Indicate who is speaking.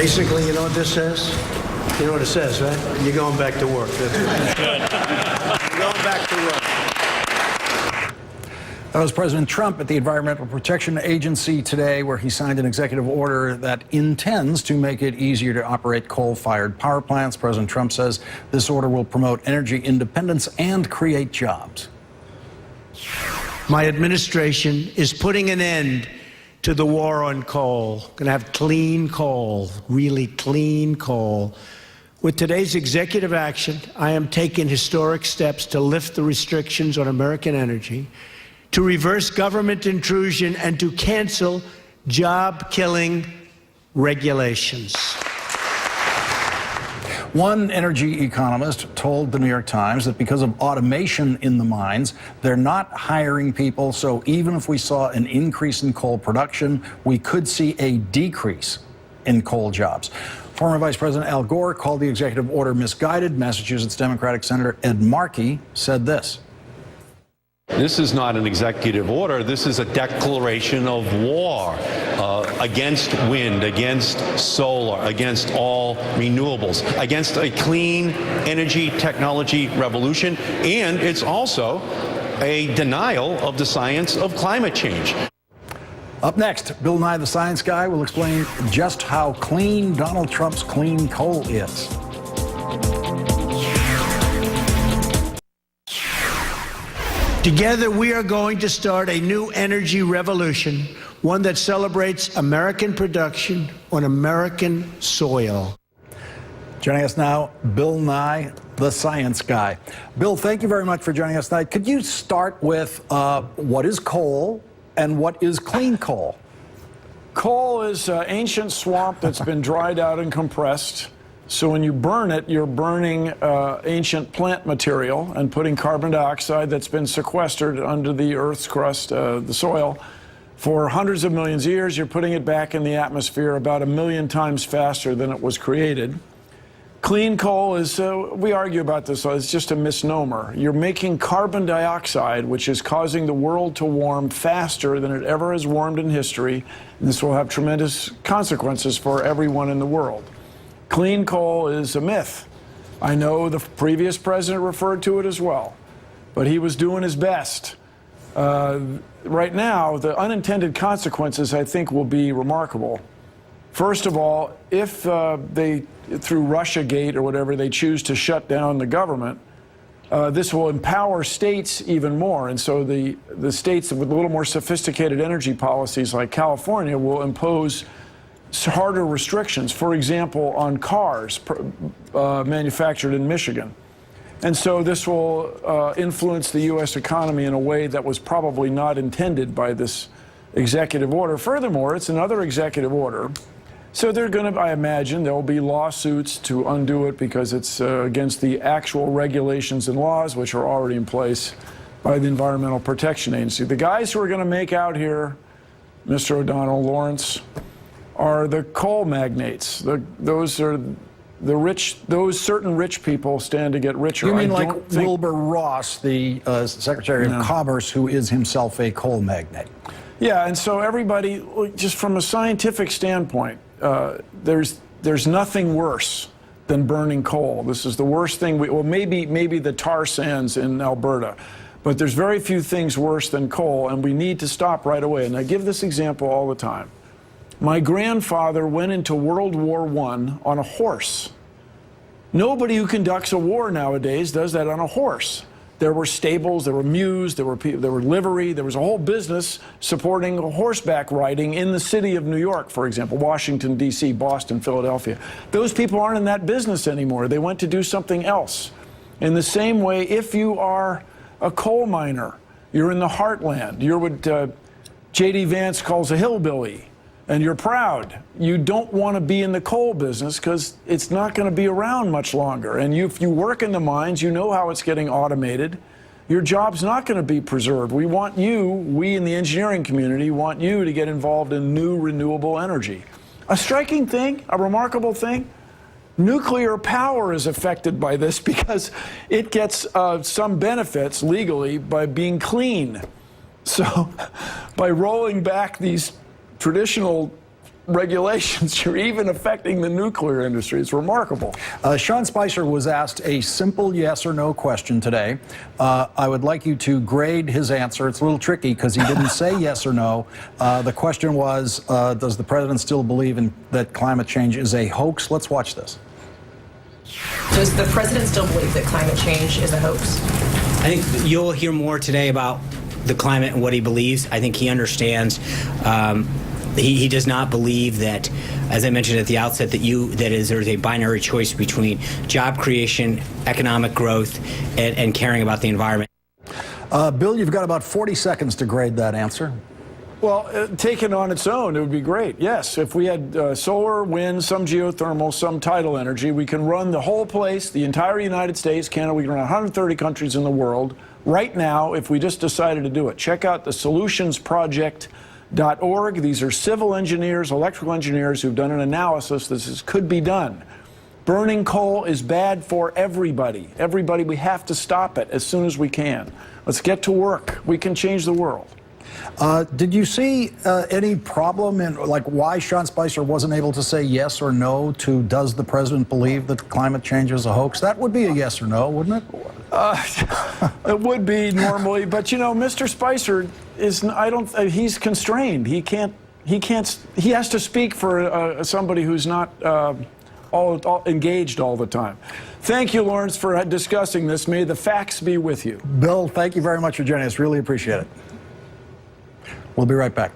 Speaker 1: Basically, you know what this says? You know what it says, right? You're going back to work. That's what you're going back to work.
Speaker 2: That was President Trump at the Environmental Protection Agency today, where he signed an executive order that intends to make it easier to operate coal-fired power plants. President Trump says this order will promote energy independence and create jobs.
Speaker 1: My administration is putting an end to the war on coal. Going to have clean coal, really clean coal. With today's executive action, I am taking historic steps to lift the restrictions on American energy, to reverse government intrusion, and to cancel job-killing regulations.
Speaker 2: One energy economist told the New York Times that because of automation in the mines, they're not hiring people, so even if we saw an increase in coal production, we could see a decrease in coal jobs. Former Vice President Al Gore called the executive order misguided. Massachusetts Democratic Senator Ed Markey said this.
Speaker 3: This is not an executive order. This is a declaration of war against wind, against solar, against all renewables, against a clean energy technology revolution, and it's also a denial of the science of climate change.
Speaker 2: Up next, Bill Nye, the science guy, will explain just how clean Donald Trump's clean coal is.
Speaker 1: Together, we are going to start a new energy revolution, one that celebrates American production on American soil.
Speaker 2: Joining us now, Bill Nye, the science guy. Bill, thank you very much for joining us tonight. Could you start with what is coal and what is clean coal?
Speaker 4: Coal is ancient swamp that's been dried out and compressed. So when you burn it, you're burning ancient plant material and putting carbon dioxide that's been sequestered under the Earth's crust, the soil, for hundreds of millions of years. You're putting it back in the atmosphere about 1 million times faster than it was created. Clean coal is, we argue about this, it's just a misnomer. You're making carbon dioxide, which is causing the world to warm faster than it ever has warmed in history. And this will have tremendous consequences for everyone in the world. Clean coal is a myth. I know the previous president referred to it as well, but he was doing his best. Right now, the unintended consequences, I think, will be remarkable. First of all, if they, through Russiagate or whatever, they choose to shut down the government, this will empower states even more. And so the states with a little more sophisticated energy policies like California will impose harder restrictions, for example, on cars manufactured in Michigan. And so this will influence the U.S. economy in a way that was probably not intended by this executive order. Furthermore, it's another executive order. So they're going to, I imagine, there will be lawsuits to undo it because it's against the actual regulations and laws which are already in place by the Environmental Protection Agency. The guys who are going to make out here, Mr. O'Donnell, Lawrence, are the coal magnates. Those are the rich, those certain rich people stand to get richer.
Speaker 2: You mean like Wilbur Ross, the Secretary of Commerce, who is himself a coal magnate?
Speaker 4: Yeah, and so everybody, just from a scientific standpoint, there's nothing worse than burning coal. This is the worst thing. Well, maybe the tar sands in Alberta, but there's very few things worse than coal, and we need to stop right away. And I give this example all the time. My grandfather went into World War I on a horse. Nobody who conducts a war nowadays does that on a horse. There were stables, there were mews, there were livery, there was a whole business supporting horseback riding in the city of New York, for example, Washington, D.C., Boston, Philadelphia. Those people aren't in that business anymore. They went to do something else. In the same way, if you are a coal miner, you're in the heartland, you're what J.D. Vance calls a hillbilly, and you're proud. You don't want to be in the coal business because it's not going to be around much longer. And if you work in the mines, you know how it's getting automated. Your job's not going to be preserved. We want you, we in the engineering community, want you to get involved in new renewable energy. A striking thing, a remarkable thing, nuclear power is affected by this because it gets some benefits legally by being clean. So by rolling back these traditional regulations. You're even affecting the nuclear industry. It's remarkable.
Speaker 2: Sean Spicer was asked a simple yes or no question today. I would like you to grade his answer. It's a little tricky because he didn't say yes or no. The question was, does the president still believe that climate change is a hoax? Let's watch this.
Speaker 5: Does the president still believe that climate change is a hoax?
Speaker 6: I think you'll hear more today about the climate and what he believes. I think he understands. He does not believe that, as I mentioned at the outset, there's a binary choice between job creation, economic growth, and caring about the environment.
Speaker 2: Bill, you've got about 40 seconds to grade that answer.
Speaker 4: Well, taken on its own, it would be great. Yes, if we had solar, wind, some geothermal, some tidal energy, we can run the whole place, the entire United States, Canada, we can run 130 countries in the world right now if we just decided to do it. Check out the solutionsproject.org. These are civil engineers, electrical engineers who've done an analysis. This could be done. Burning coal is bad for everybody. Everybody, we have to stop it as soon as we can. Let's get to work. We can change the world.
Speaker 2: Did you see any problem in why Sean Spicer wasn't able to say yes or no to does the president believe that climate change is a hoax? That would be a yes or no, wouldn't it?
Speaker 4: It would be normally, but Mr. Spicer is, he's constrained. He has to speak for somebody who's not all engaged all the time. Thank you, Lawrence, for discussing this. May the facts be with you.
Speaker 2: Bill, thank you very much for joining us. Really appreciate it. We'll be right back.